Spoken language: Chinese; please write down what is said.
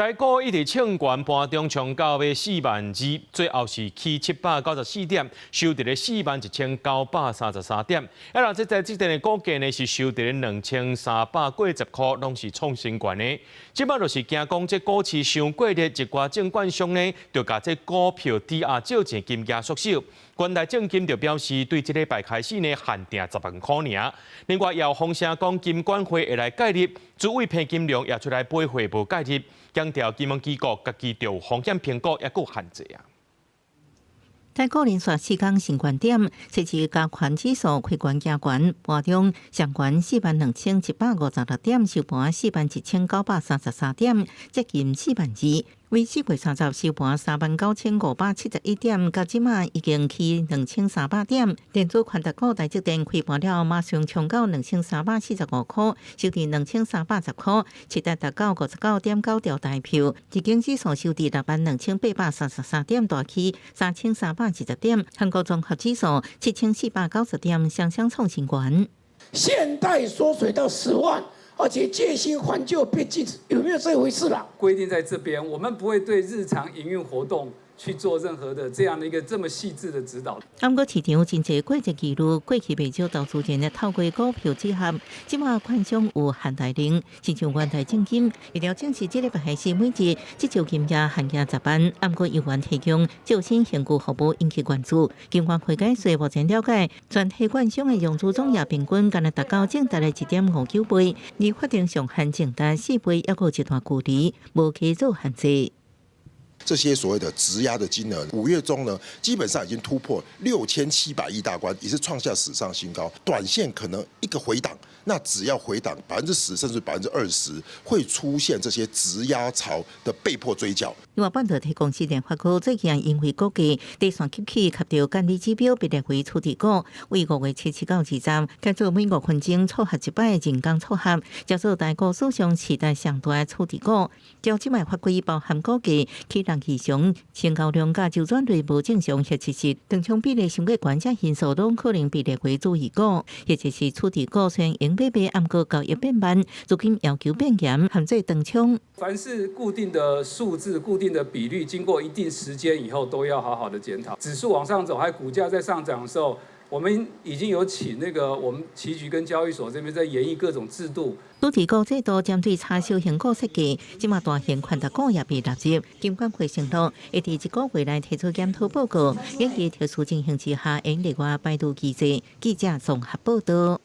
台股一直衝懸，盤中衝到要42000，最後是起794點，收在咧41933點。而這在這陣的股價呢是收在咧2340塊，攏是創新高的。即擺就是驚講這股市傷過熱，一寡證券商呢就把這股票抵押借錢金額縮小。關台證金就表示，對這禮拜開始呢限定10萬塊爾。另外，也有風聲講金管會會來介入，諸位騙金量也出來背會無介入，強調金融機構家己對風險評估也夠限制啊。台股連續4天升關點，這次加權指數開懸加懸，盤中上懸42156點，收盤41933點，接近42000。為4月30收盤39571點，到即馬已經去2300點。電子權值股台積電開盤了，馬上衝到2345塊，收在2310塊，市值達到59.9條大票。日經指數收在62833點，大起3320點。韓國綜合指數7490點，雙雙創新高。現代縮水到10萬。而且戒心還舊被禁止，有沒有這回事啦？規定在這邊，我們不會對日常營運活動去做任何的這樣的一個這麼細緻的指導。不過市場真濟過節記錄，過去不少投資人咧透過股票結合，即馬券商有限貸令，親像元台證金，預料正是這禮拜開始每日這招金額限額10萬，不過有關提供就新現股服務引起關注。金管會解說目前了解，全體券商的融資總額平均敢若達到正達的1.59倍，而法定上限正達4倍，也有一段距離，無可做限制。這些所謂的質押的金額，5月中呢，基本上已經突破6700億大關，也是創下史上新高。短線可能一個回檔，那只要回檔10%甚至20%，會出現這些質押潮的被迫追繳。另外，半導體公司聯發科最近因為股價第三級起及到監理指標被列為處置股，為5月7到23改做每5分鐘撮合一擺人工撮合，叫做台股史上次大上大的處置股。照即賣法規包含股價起異常成交量甲周轉率無正常，或者是當沖比例相對懸者因素，攏可能被列為注意股，或者是處置股雖然應買賣，毋過交易變慢，資金要求變嚴，含做當沖。凡是固定的數字、固定的比率，經過一定時間以後，都要好好的檢討。指數往上走，還股價在上漲的時候，我們已經有請我們期局跟交易所這邊在研議各種制度。處置股制度針對差小型股設計，即馬大型權值股也被納入。金管會承諾會在1個月內提出檢討報告，以及特殊情形之下應例外擺渡機制。記者綜合報道。